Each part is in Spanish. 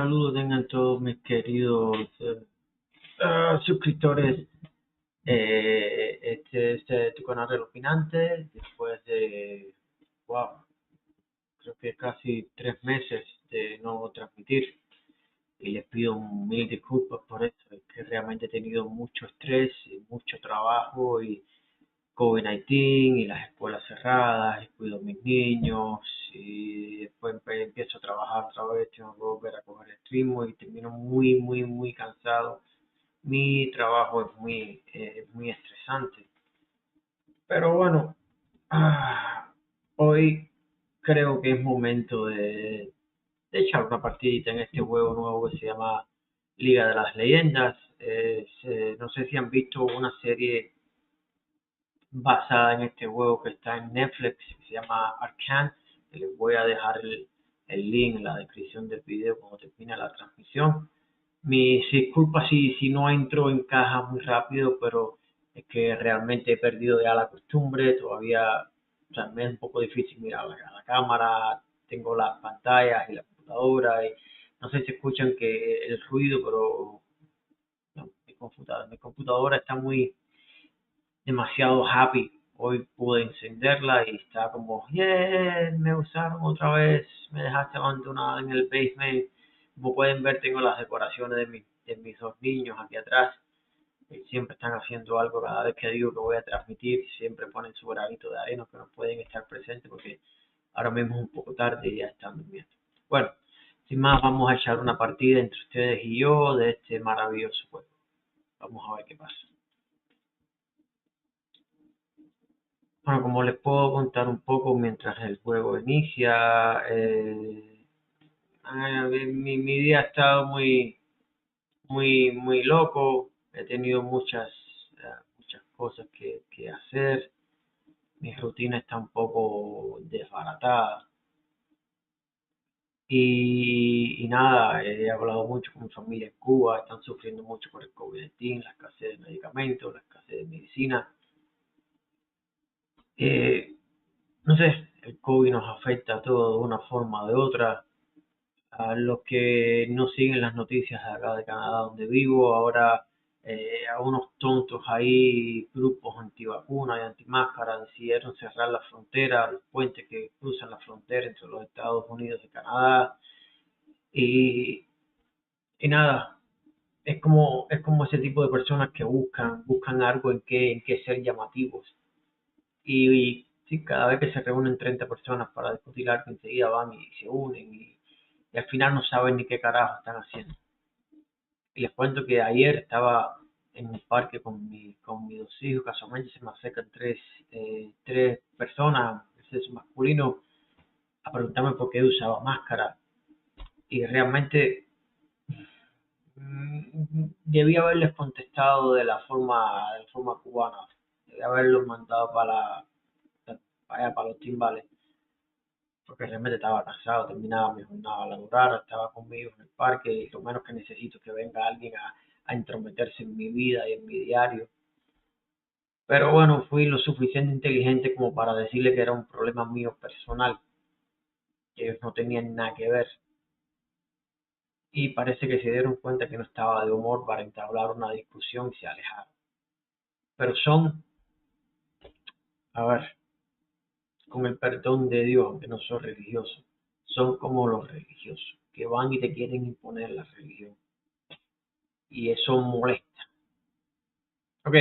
saludo tengan todos mis queridos suscriptores. Este es tu canal de Opinante. Después de, wow, creo que casi 3 meses de no transmitir. Y les pido mil disculpas por esto. Es que realmente he tenido mucho estrés y mucho trabajo y COVID-19 y las escuelas cerradas, y cuido a mis niños y después empiezo a trabajar otra vez, tengo que volver a coger el ritmo y termino muy cansado. Mi trabajo es muy estresante, pero bueno, ah, hoy creo que es momento de echar una partidita en este juego nuevo que se llama Liga de las Leyendas. No sé si han visto una serie basada en este juego que está en Netflix, que se llama Arcane. Les voy a dejar el link en la descripción del video cuando termine la transmisión. Mis disculpas si no entro en caja muy rápido, pero es que realmente he perdido ya la costumbre. Todavía, o sea, me es un poco difícil mirar a la cámara. Tengo las pantallas y la computadora y no sé si escuchan que el ruido, pero no, mi computadora está demasiado happy. Hoy pude encenderla y está como, yeah, me usaron otra vez, me dejaste abandonada en el basement. Como pueden ver, tengo las decoraciones de mis dos niños aquí atrás. Siempre están haciendo algo cada vez que digo que voy a transmitir, siempre ponen su granito de arena que no pueden estar presentes porque ahora mismo es un poco tarde y ya están durmiendo. Bueno, sin más, vamos a echar una partida entre ustedes y yo de este maravilloso juego. Vamos a ver qué pasa. Bueno, como les puedo contar un poco mientras el juego inicia, mi día ha estado muy loco. He tenido muchas cosas que hacer. Mi rutina está un poco desbaratada. Y nada, he hablado mucho con mi familia en Cuba. Están sufriendo mucho por el COVID-19, la escasez de medicamentos, la escasez de medicina. Eh, no sé, el COVID nos afecta a todos de una forma o de otra. A los que no siguen las noticias de acá de Canadá donde vivo, ahora a unos tontos ahí, grupos antivacunas y antimáscaras, decidieron cerrar la frontera, los puentes que cruzan la frontera entre los Estados Unidos y Canadá. Y, y nada, es como ese tipo de personas que buscan algo en que ser llamativos. Y sí, cada vez que se reúnen 30 personas para discutir algo, enseguida van y se unen y al final no saben ni qué carajo están haciendo. Y les cuento que ayer estaba en un parque con mis dos hijos, casualmente se me acercan tres personas, de sexo masculino, a preguntarme por qué usaba máscara. Y realmente debía haberles contestado de la forma cubana, debía haberlos mandado para allá, para los timbales, porque realmente estaba cansado, terminaba mi jornada laboral, estaba conmigo en el parque y lo menos que necesito es que venga alguien a entrometerse en mi vida y en mi diario. Pero bueno, fui lo suficiente inteligente como para decirle que era un problema mío personal, que ellos no tenían nada que ver. Y parece que se dieron cuenta que no estaba de humor para entablar una discusión y se alejaron. Pero son, a ver, con el perdón de Dios, aunque no soy religioso, son como los religiosos, que van y te quieren imponer la religión. Y eso molesta. Ok,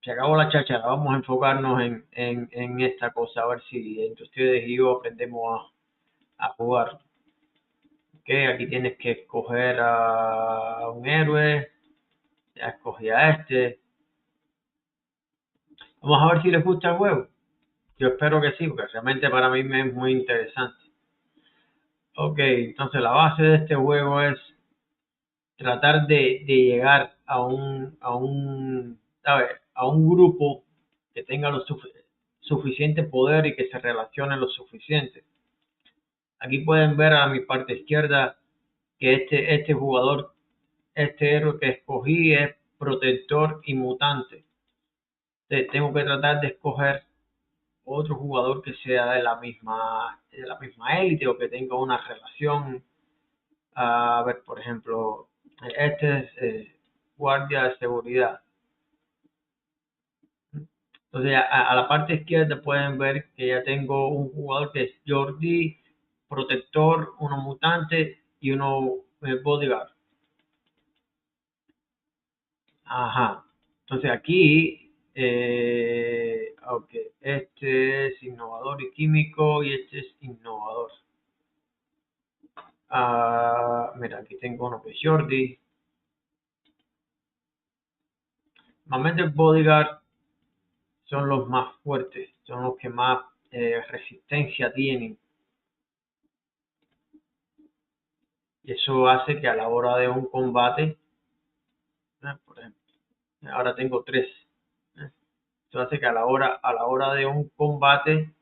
se acabó la cháchara, vamos a enfocarnos en esta cosa, a ver si entre ustedes y yo aprendemos a jugar. Ok, aquí tienes que escoger a un héroe, ya escogí a este. Vamos a ver si les gusta el juego. Yo espero que sí, porque realmente para mí me es muy interesante. Ok, entonces la base de este juego es tratar de llegar a un grupo que tenga suficiente poder y que se relacione lo suficiente. Aquí pueden ver a mi parte izquierda que este jugador, este héroe que escogí es protector y mutante. Entonces tengo que tratar de escoger otro jugador que sea de la misma élite o que tenga una relación. A ver, por ejemplo, este es guardia de seguridad. Entonces, a la parte izquierda pueden ver que ya tengo un jugador que es Jordi, protector, uno mutante y uno bodyguard. Ajá. Entonces aquí, ok, este es innovador y químico y este es innovador. Mira, aquí tengo uno que es Jordi. Normalmente el bodyguard son los más fuertes, son los que más resistencia tienen. Y eso hace que a la hora de un combate, por ejemplo, ahora tengo tres. Eso hace que a la hora de un combate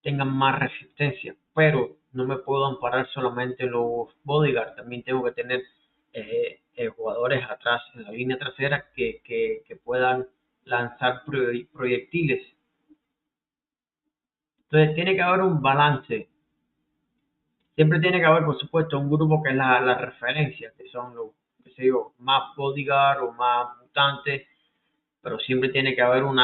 tengan más resistencia, pero no me puedo amparar solamente en los bodyguards, también tengo que tener jugadores atrás, en la línea trasera, que puedan lanzar proyectiles. Entonces tiene que haber un balance. Siempre tiene que haber, por supuesto, un grupo que es la referencia, que son los, qué sé yo, más bodyguard o más mutantes, pero siempre tiene que haber un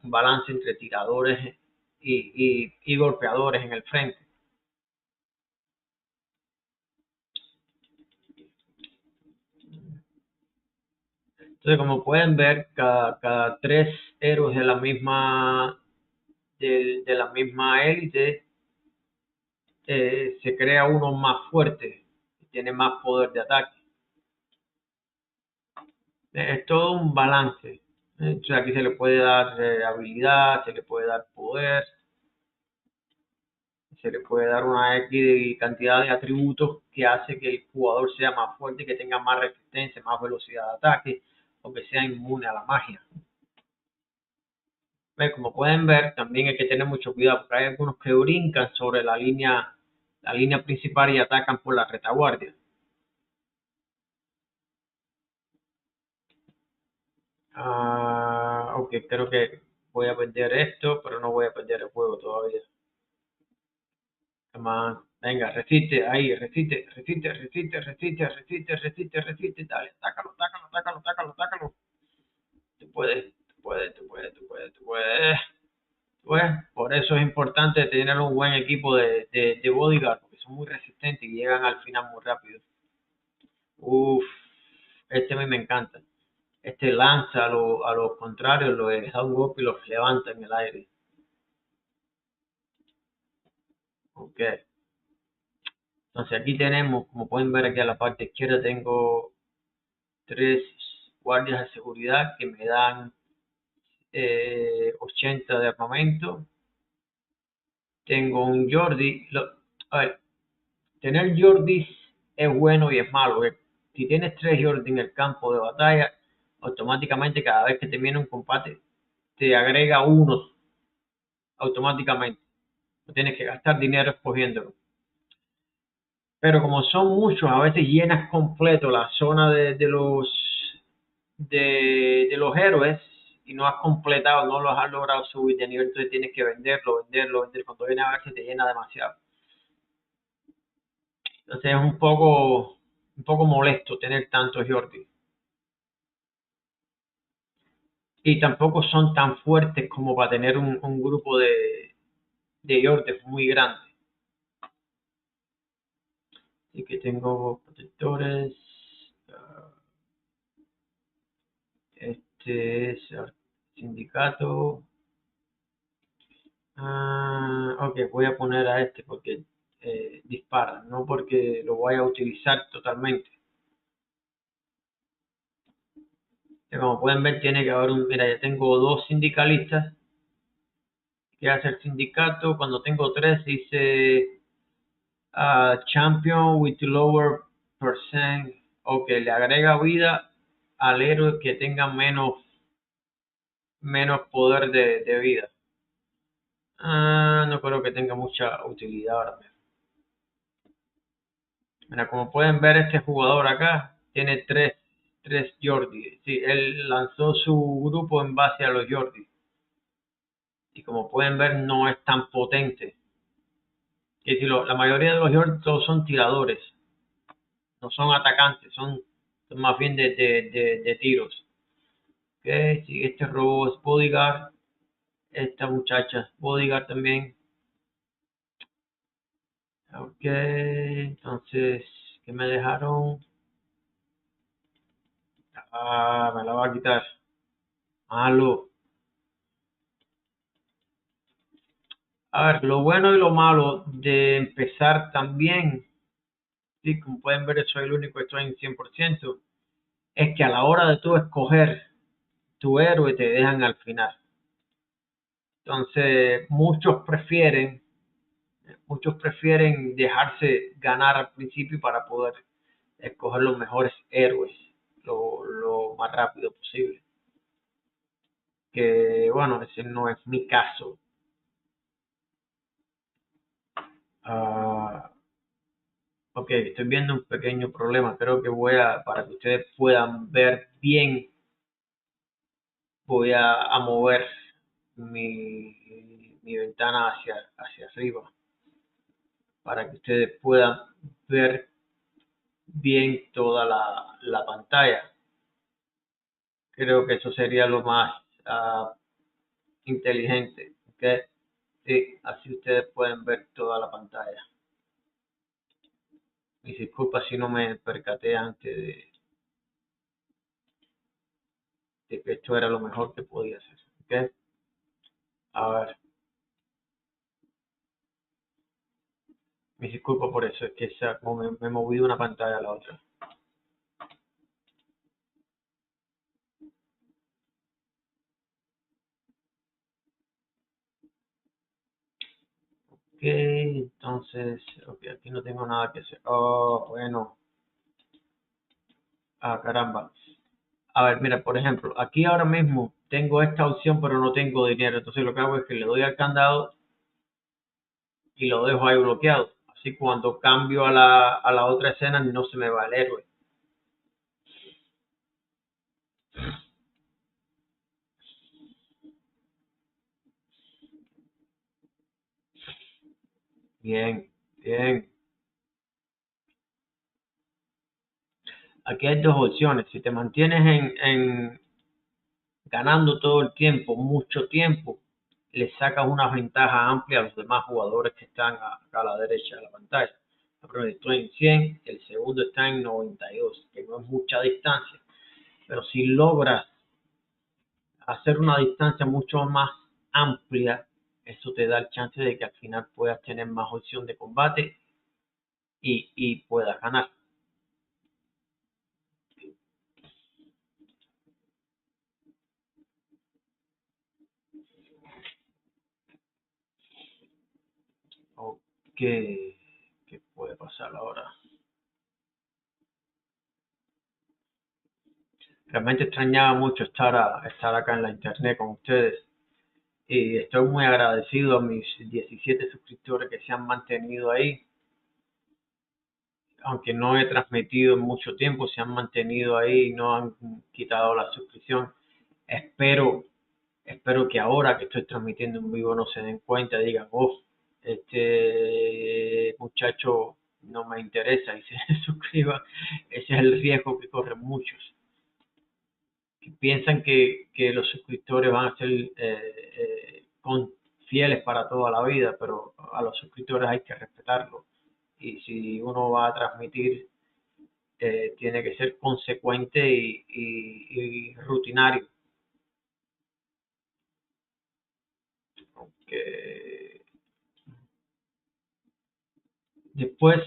balance entre tiradores y golpeadores en el frente. Entonces, como pueden ver, cada tres héroes de la misma élite se crea uno más fuerte, y tiene más poder de ataque. Es todo un balance. Entonces, aquí se le puede dar habilidad, se le puede dar poder, se le puede dar una X cantidad de atributos que hace que el jugador sea más fuerte, que tenga más resistencia, más velocidad de ataque o que sea inmune a la magia. Como pueden ver, también hay que tener mucho cuidado porque hay algunos que brincan sobre la línea principal y atacan por la retaguardia. Ok, creo que voy a perder esto, pero no voy a perder el juego todavía. Come on. Venga, resiste, ahí, resiste, resiste, resiste, resiste, resiste, resiste, resiste, dale, tácalo, tácalo, tácalo, tácalo, tácalo. Tú puedes, tú puedes, tú puedes, tú puedes, tú puedes. Pues por eso es importante tener un buen equipo de bodyguard, porque son muy resistentes y llegan al final muy rápido. Uf, este a mí me encanta. Este lanza a los contrarios, los da un golpe y los levanta en el aire. Ok. Entonces aquí tenemos, como pueden ver aquí a la parte izquierda, tengo tres guardias de seguridad que me dan 80 de armamento. Tengo un Jordi. A ver, tener Jordis es bueno y es malo. Si tienes tres Jordi en el campo de batalla, automáticamente cada vez que termina un combate te agrega uno automáticamente. No tienes que gastar dinero escogiéndolo. Pero como son muchos, a veces llenas completo la zona de los héroes y no has completado, no los has logrado subir de nivel, entonces tienes que venderlo, venderlo, venderlo. Cuando viene a ver se te llena demasiado. Entonces es un poco molesto tener tantos Jordi. Y tampoco son tan fuertes como para tener un grupo de Jordi muy grande. Así que tengo protectores. ah, Este es sindicato. Ok, voy a poner a este porque dispara, no porque lo voy a utilizar totalmente. Como pueden ver, tiene que haber mira, ya tengo dos sindicalistas. ¿Qué hace el sindicato? Cuando tengo tres, dice champion with lower percent. Ok, le agrega vida al héroe que tenga menos poder de vida. No creo que tenga mucha utilidad ahora mismo. Mira, como pueden ver, este jugador acá tiene tres Jordi. Sí, él lanzó su grupo en base a los Jordi. Y como pueden ver, no es tan potente. Que si la mayoría de los Jordi todos son tiradores. no son atacantes, son más bien de tiros. Ok, si este robot es bodyguard, esta muchacha es bodyguard también. Ok, entonces, ¿qué me dejaron? Ah, me la va a quitar. Malo. A ver, lo bueno y lo malo de empezar también, sí, como pueden ver, soy el único que estoy en 100%, es que a la hora de tú escoger tu héroe te dejan al final. Entonces, muchos prefieren dejarse ganar al principio para poder escoger los mejores héroes lo más rápido posible. Que bueno, ese no es mi caso. Ah, ok, estoy viendo un pequeño problema. Creo que para que ustedes puedan ver bien, voy a mover mi ventana hacia arriba para que ustedes puedan ver bien toda la pantalla. Creo que eso sería lo más inteligente. ¿Ok? Sí, así ustedes pueden ver toda la pantalla. Mis disculpas si no me percaté antes de que esto era lo mejor que podía hacer. ¿Ok? A ver, mis disculpas por eso, es que como me he movido una pantalla a la otra. Ok, entonces, ok, aquí no tengo nada que hacer. Oh, bueno. Ah, caramba. A ver, mira, por ejemplo, aquí ahora mismo tengo esta opción, pero no tengo dinero. Entonces lo que hago es que le doy al candado y lo dejo ahí bloqueado. Así cuando cambio a la otra escena no se me va el héroe. Bien, bien. Aquí hay dos opciones. Si te mantienes ganando todo el tiempo, mucho tiempo, le sacas una ventaja amplia a los demás jugadores que están acá a la derecha de la pantalla. El primero estoy en 100, el segundo está en 92, que no es mucha distancia. Pero si logras hacer una distancia mucho más amplia, eso te da el chance de que al final puedas tener más opción de combate y puedas ganar. Ok, ¿qué puede pasar ahora? Realmente extrañaba mucho estar acá en la internet con ustedes y estoy muy agradecido a mis 17 suscriptores que se han mantenido ahí, aunque no he transmitido en mucho tiempo, se han mantenido ahí y no han quitado la suscripción. Espero, espero que ahora que estoy transmitiendo en vivo no se den cuenta y digan, oh, este muchacho no me interesa y se suscriban. Ese es el riesgo que corren muchos, que piensan que los suscriptores van a ser fieles para toda la vida, pero a los suscriptores hay que respetarlo. Y si uno va a transmitir, tiene que ser consecuente y rutinario. Que después,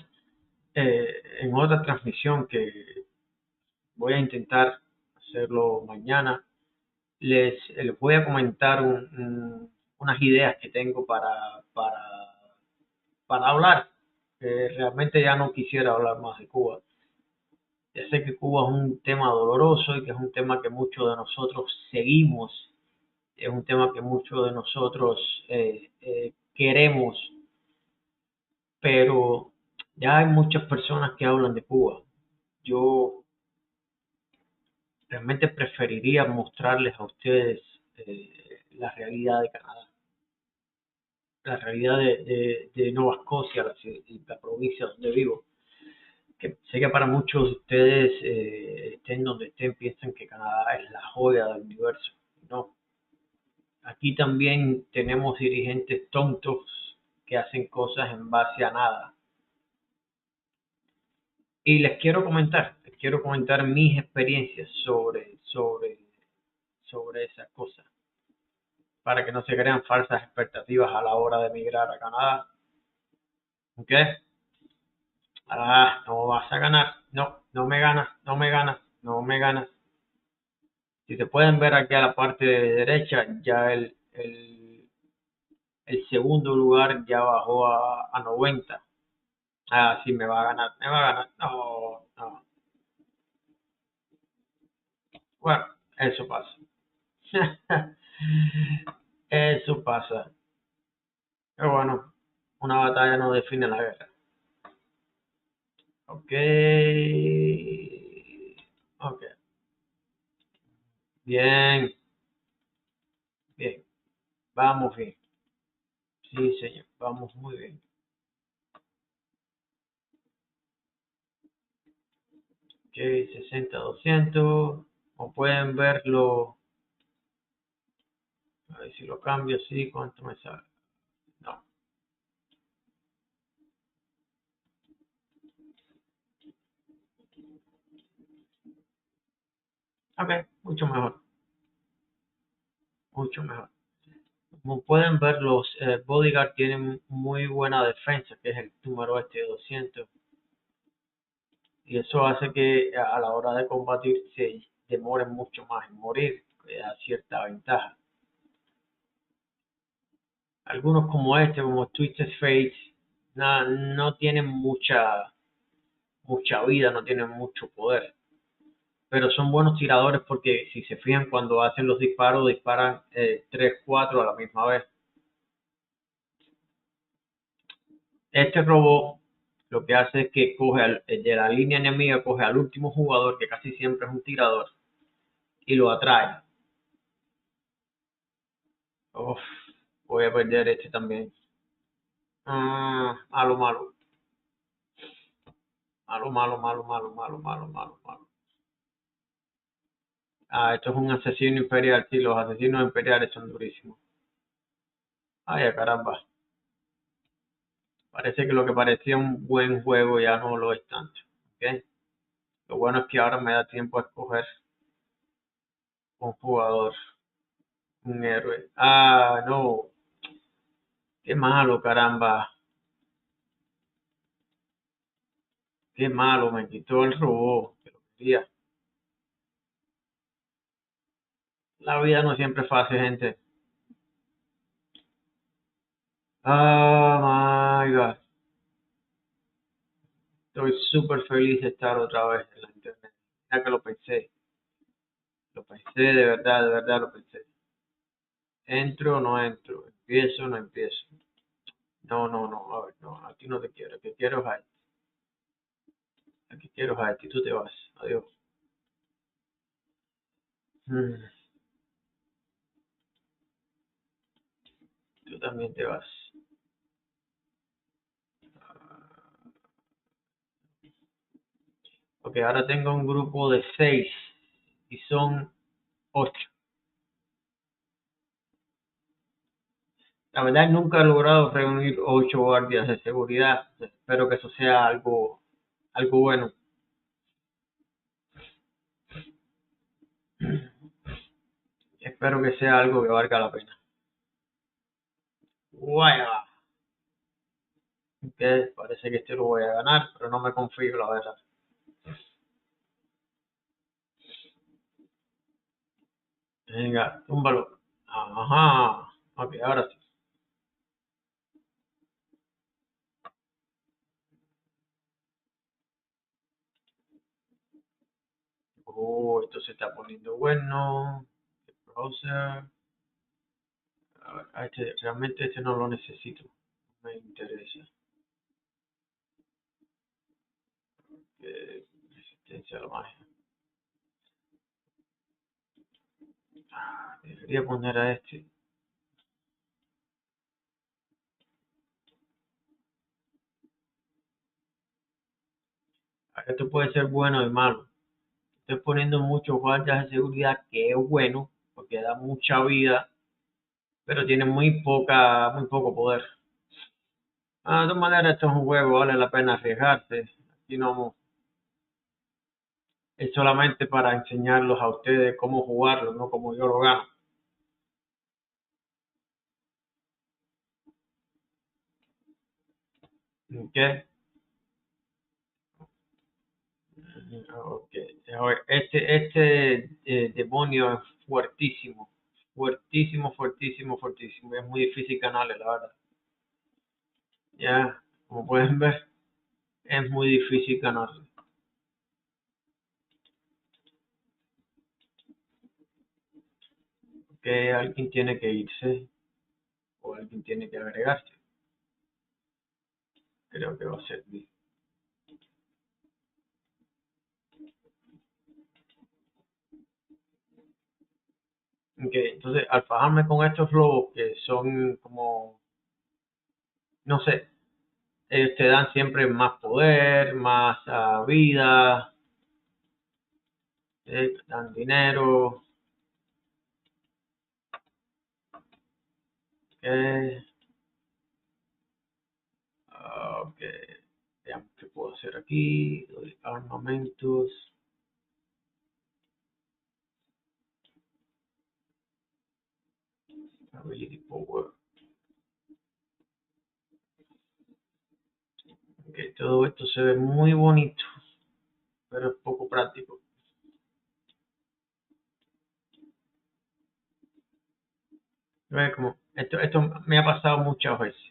en otra transmisión que voy a intentar hacerlo mañana, les voy a comentar unas ideas que tengo para hablar. Realmente ya no quisiera hablar más de Cuba. Ya sé que Cuba es un tema doloroso y que es un tema que muchos de nosotros seguimos, es un tema que muchos de nosotros queremos, pero ya hay muchas personas que hablan de Cuba. Yo realmente preferiría mostrarles a ustedes la realidad de Canadá, la realidad de Nova Scotia, la provincia donde vivo. que sé que para muchos de ustedes, estén donde estén, piensan que Canadá es la joya del universo. No, aquí también tenemos dirigentes tontos que hacen cosas en base a nada. Y les quiero comentar mis experiencias sobre esas cosas, para que no se crean falsas expectativas a la hora de emigrar a Canadá. ¿Ok? Ah, no vas a ganar. No, no me ganas, no me ganas, no me ganas. Si se pueden ver aquí a la parte derecha, ya el segundo lugar ya bajó a 90. Ah, sí, me va a ganar, me va a ganar. No, no. Bueno, eso pasa. Eso pasa. Pero bueno, una batalla no define la guerra. Ok. Ok. Bien, bien. Vamos bien. Sí, señor. Vamos muy bien. Ok, 60, 200. Como pueden verlo, a ver si lo cambio así, ¿cuánto me sale? No. Ok, mucho mejor. Mucho mejor. Como pueden ver, los Bodyguard tienen muy buena defensa, que es el número este de 200. Y eso hace que a la hora de combatir se demoren mucho más en morir, que da cierta ventaja. Algunos como este, como Twisted Fate, no tienen mucha vida, no tienen mucho poder. Pero son buenos tiradores porque si se fijan cuando hacen los disparos, disparan 3, 4 a la misma vez. Este robot lo que hace es que coge de la línea enemiga, coge al último jugador, que casi siempre es un tirador, y lo atrae. Uf, voy a perder este también. Malo, malo. Malo, malo, malo, malo, malo, malo, malo, malo. Ah, esto es un asesino imperial. Sí, los asesinos imperiales son durísimos. Ay, caramba. Parece que lo que parecía un buen juego ya no lo es tanto. ¿Ok? Lo bueno es que ahora me da tiempo a escoger un jugador, un héroe. Ah, no. Qué malo, caramba. Qué malo, me quitó el robot. Que lo quería. La vida no siempre es fácil, gente. Ah, my God. Estoy súper feliz de estar otra vez en la internet. Ya que lo pensé. Lo pensé, de verdad lo pensé. ¿Entro o no entro? ¿Empiezo o no empiezo? No, no, no. A ver, no. Aquí no te quiero. Aquí quiero es a este. Aquí quiero es a este. Y tú te vas. Adiós. Mm, tú también te vas. Ok, ahora tengo un grupo de 6 y son 8. La verdad nunca he logrado reunir 8 guardias de seguridad. Espero que eso sea algo bueno. Espero que sea algo que valga la pena. Guaya. Ok, parece que este lo voy a ganar, pero no me confío, la verdad. Venga, túmbalo. Ajá. Ok, ahora sí. Esto se está poniendo bueno. Browser. A ver, realmente este no lo necesito. Me interesa. Resistencia a la magia. Debería poner a este. Esto puede ser bueno y malo. Estoy poniendo muchos guardias de seguridad, que es bueno, porque da mucha vida, pero tiene muy poco poder. De todas maneras, esto es un juego, vale la pena arriesgarse. Aquí no, es solamente para enseñarlos a ustedes cómo jugarlo, no como yo lo gano. ¿Ok? Ok. A ver, este demonio es fuertísimo. Fuertísimo, fuertísimo, fuertísimo. Es muy difícil ganarle, la verdad. Ya, como pueden ver, es muy difícil ganarle. Que alguien tiene que irse o alguien tiene que agregarse. Creo que va a ser bien. Ok, entonces, al fajarme con estos lobos que son como, no sé, ellos te dan siempre más poder, más vida, dan dinero. Ok, ok, veamos qué puedo hacer aquí. Doy armamentos, ability power. Ok, todo esto se ve muy bonito, pero es poco práctico. ¿Ves? Como, esto me ha pasado muchas veces.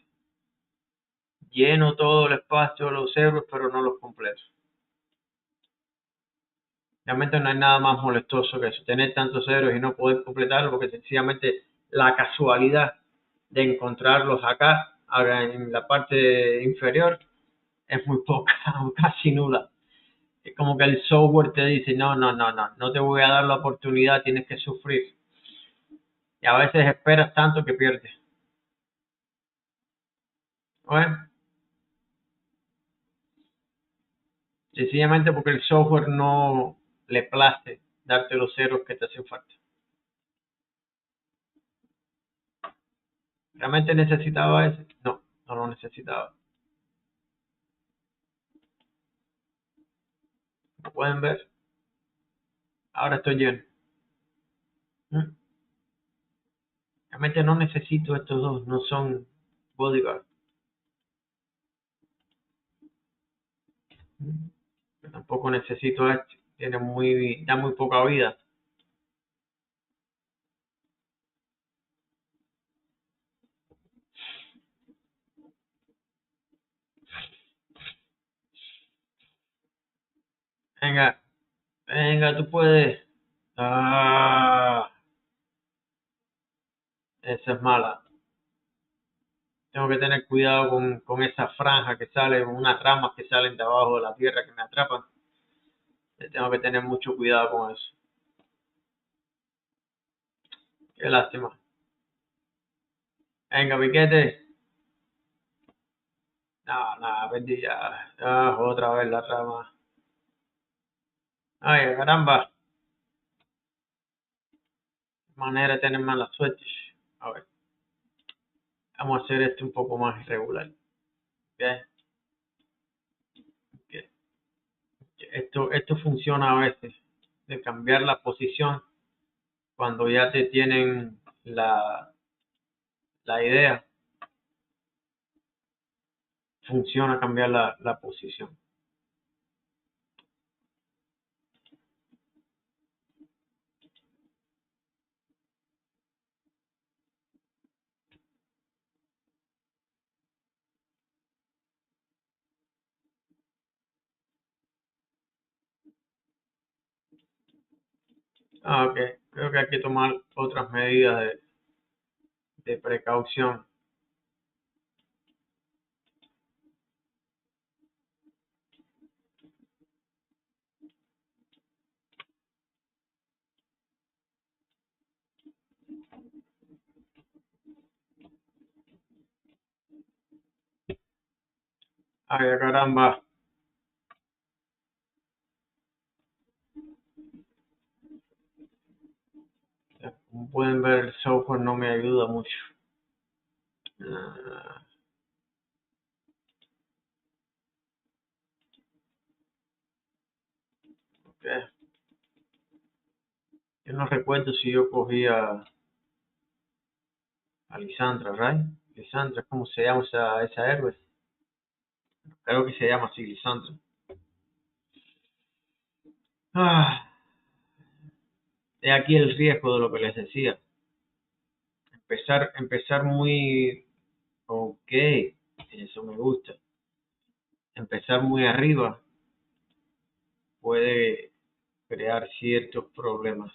Lleno todo el espacio de los héroes, pero no los completo. Realmente no hay nada más molestoso que eso, tener tantos héroes y no poder completarlo, porque sencillamente la casualidad de encontrarlos acá, en la parte inferior, es muy poca, casi nula. Es como que el software te dice, no, no, no, no, no te voy a dar la oportunidad, tienes que sufrir. Y a veces esperas tanto que pierdes. Bueno, sencillamente porque el software no le place darte los ceros que te hacen falta. ¿Realmente necesitaba ese? No, no lo necesitaba. Como pueden ver, ahora estoy lleno. ¿Mm? Realmente no necesito estos dos, no son bodyguard. ¿Mm? Yo tampoco necesito este, da muy poca vida. Venga, venga, tú puedes. Ah, esa es mala. Tengo que tener cuidado con esa franja que sale, con unas ramas que salen de abajo de la tierra que me atrapan. Tengo que tener mucho cuidado con eso. Qué lástima. Venga, piquete. No, nada, perdí ya. Otra vez la rama. Ay, caramba. Manera de tener mala suerte. A ver, vamos a hacer esto un poco más irregular. ¿Ok? Ok. Esto funciona a veces, de cambiar la posición cuando ya te tienen la idea. Funciona cambiar la posición. Ok, creo que hay que tomar otras medidas de precaución. Ay, caramba. pueden ver, el software no me ayuda mucho. Ah, ok. Yo no recuerdo si yo cogía a Lisandra, ¿right? Lisandra, ¿cómo se llama esa héroe? Creo que se llama así, Lisandra. Ah, he aquí el riesgo de lo que les decía. Empezar muy, ok, eso me gusta. Empezar muy arriba puede crear ciertos problemas.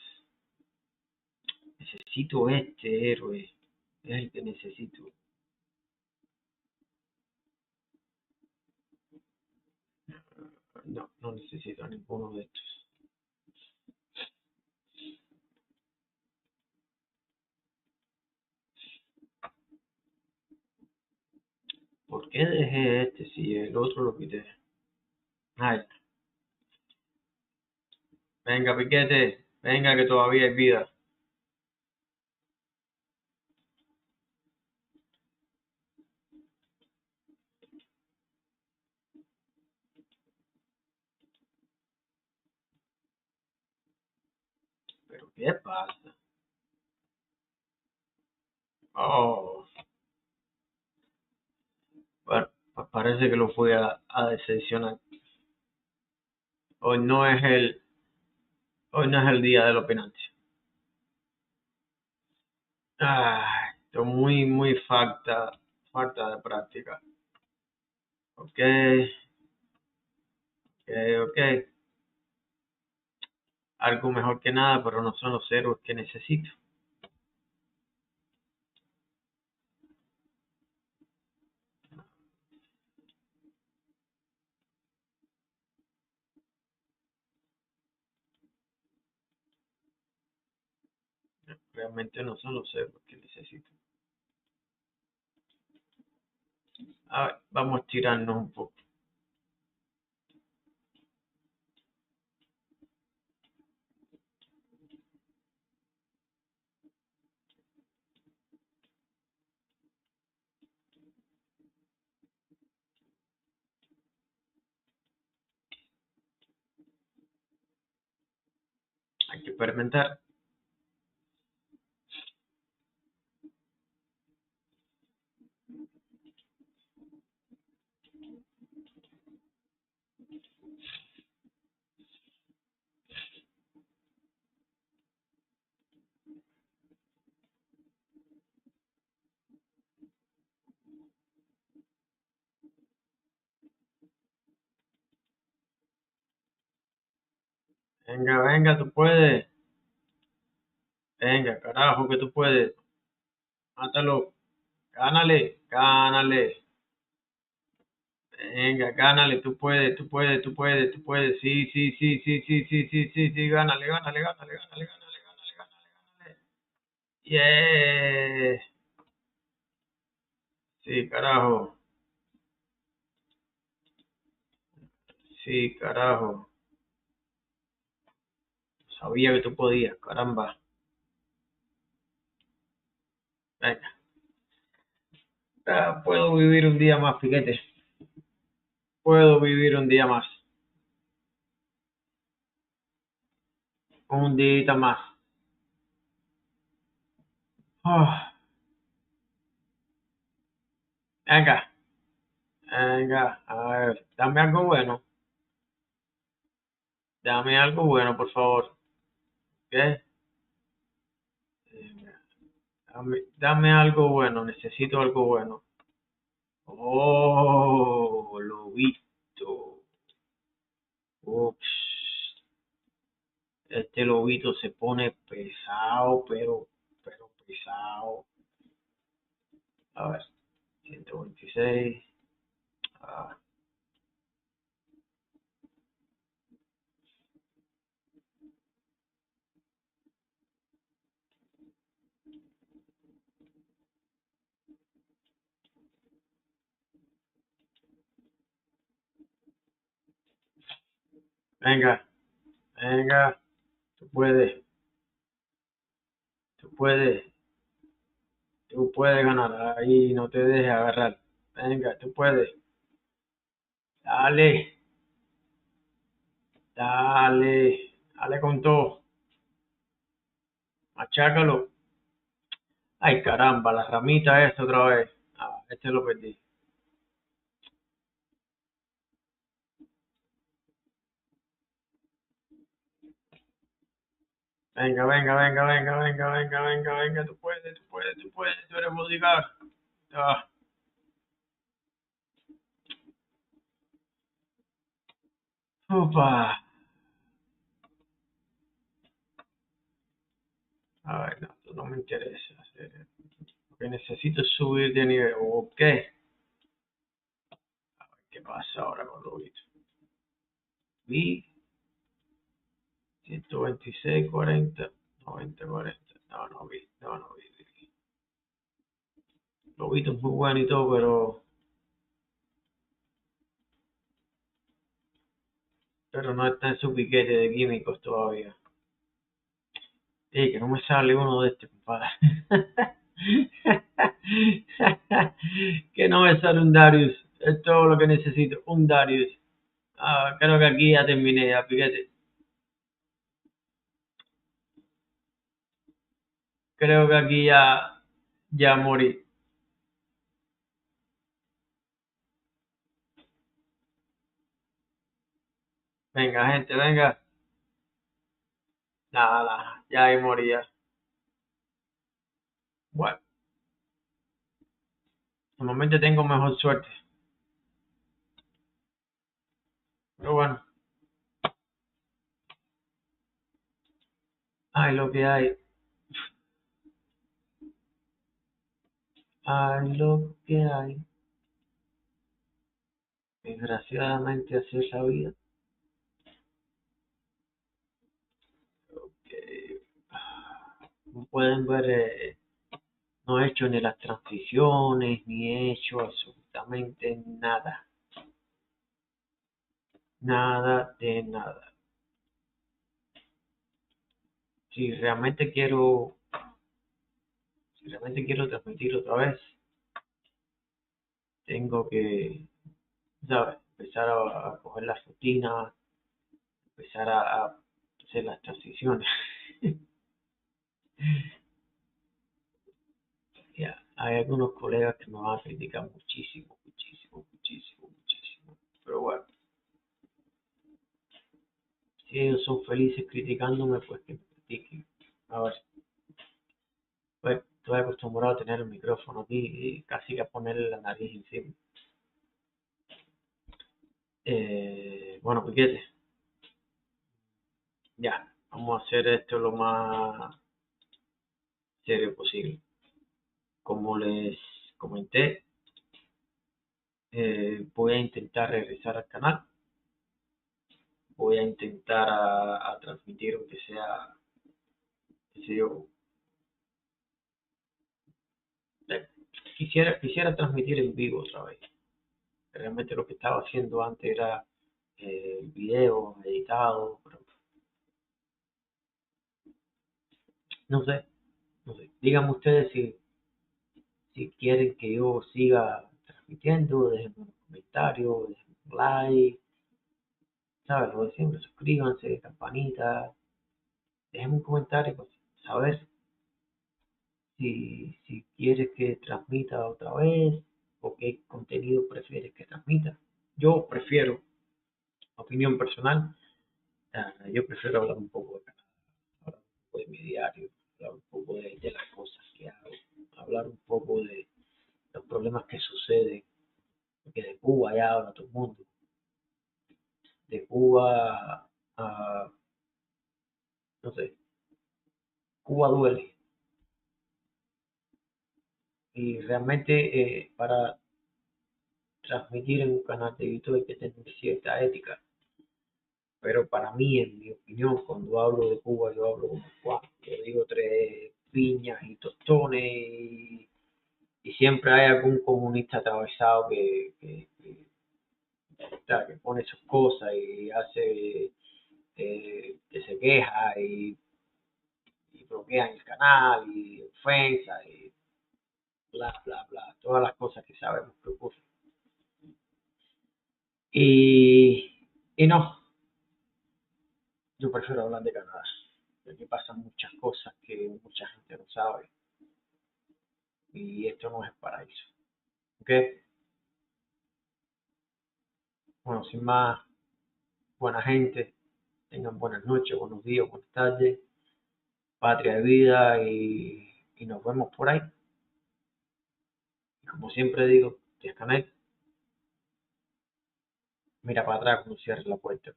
Necesito este héroe, es el que necesito. No, no necesito a ninguno de estos. ¿Por qué dejé este si el otro lo quité? Ay, venga, Piquete, venga que todavía hay vida. ¿Pero qué pasa? Oh, bueno, parece que lo fui a decepcionar. Hoy no es el, hoy no es el día del opinante. Ay, esto muy falta de práctica. Ok, ok. Algo mejor que nada, pero no son los héroes que necesito. Realmente no son los héroes que necesito. A ver, vamos a tirarnos un poco. Hay que experimentar. Venga, venga, tú puedes. Venga, carajo, que tú puedes. Mátalo. Gánale, gánale. Venga, gánale, tú puedes, tú puedes, tú puedes, tú puedes. Sí, sí, sí, sí, sí, sí, sí, sí, sí, gánale, gánale, gánale, gánale, gánale, gánale, gánale. Yeah. Sí, carajo. Sí, carajo. Sabía que tú podías, caramba. Venga. Ah, puedo vivir un día más, piquete. Puedo vivir un día más. Un día más. Ah, venga, venga. A ver, dame algo bueno. Dame algo bueno, por favor. ¿Qué? Venga, dame algo bueno. Necesito algo bueno. Oh, lo visto. Ups. Este lobito se pone pesado, pero pesado. A ver, 126. Ah, venga, venga, tú puedes, tú puedes ganar, ahí no te dejes agarrar. Venga, tú puedes. Dale, dale, dale con todo. Machácalo. Ay, caramba, la ramita esta otra vez. Ah, este lo perdí. Venga, venga, venga, venga, venga, venga, venga, venga, tú puedes, tú puedes, tú puedes, tú eres bodyguard. Ah, upa. A ver, no, esto no me interesa. Lo que necesito es subir de nivel. Ok. ¿Qué pasa ahora con Lobito? Vi 126, 40, 90, 40. No, no vi, no, no vi. Lobito es muy bueno y todo, pero no está en su piquete de químicos todavía. Que no me sale uno de este, compadre. Que no me sale un Darius. Es todo lo que necesito, un Darius. Ah, creo que aquí ya terminé, ya, piquete. Creo que aquí ya morí. Venga, gente, venga. Nada, nada, ya ahí moría. Bueno, normalmente tengo mejor suerte. Pero bueno, hay lo que hay. Hay lo que hay. Desgraciadamente así es la vida. Que, como pueden ver, no he hecho ni las transiciones, ni he hecho absolutamente nada. Nada de nada. Si realmente quiero, si realmente quiero transmitir otra vez, tengo que, ¿sabes? Empezar a coger la rutina, empezar a hacer las transiciones. Ya, hay algunos colegas que me van a criticar muchísimo, muchísimo, muchísimo, muchísimo. Pero bueno, si ellos son felices criticándome, pues que me critiquen. A ver, pues estoy acostumbrado a tener el micrófono aquí y casi que a ponerle la nariz encima. Bueno, piquete, ya, vamos a hacer esto lo más serio posible. Como les comenté, voy a intentar regresar al canal. Voy a intentar a transmitir, aunque sea, qué sé yo, eh, quisiera transmitir en vivo otra vez. Realmente lo que estaba haciendo antes era el video editado, pero no sé, no sé. Díganme ustedes si quieren que yo siga transmitiendo, déjenme un comentario, déjenme un like, ¿sabes? Lo de siempre, suscríbanse, campanita, déjenme un comentario para saber si quieres que transmita otra vez o qué contenido prefieres que transmita. Yo prefiero, opinión personal, yo prefiero hablar un poco de Canadá, hablar un poco de mi diario, hablar un poco de las cosas que hago, hablar un poco de los problemas que suceden, porque de Cuba ya habla todo el mundo, de Cuba, a, no sé, Cuba duele y realmente para transmitir en un canal de YouTube hay que tener cierta ética. Pero para mí, en mi opinión, cuando hablo de Cuba, yo hablo como Juan. Yo digo tres piñas y tostones y siempre hay algún comunista atravesado que pone sus cosas y hace que se queja y bloquean el canal y ofensa y bla, bla, bla, todas las cosas que sabemos que ocurren. Y no, yo prefiero hablar de Canadá, porque pasan muchas cosas que mucha gente no sabe y esto no es paraíso. ¿Ok? Bueno, sin más, buena gente, tengan buenas noches, buenos días, buenas tardes, patria de vida y nos vemos por ahí. Y como siempre digo, desconecta, mira para atrás cuando cierres la puerta, ¿ok?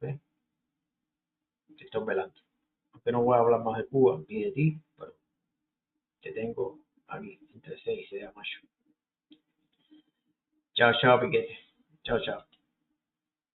Te estoy velando. Aunque no voy a hablar más de Cuba ni de ti, pero te tengo aquí entre 6 y 6 de mayo. Chao, chao, Piquete. Chao, chao.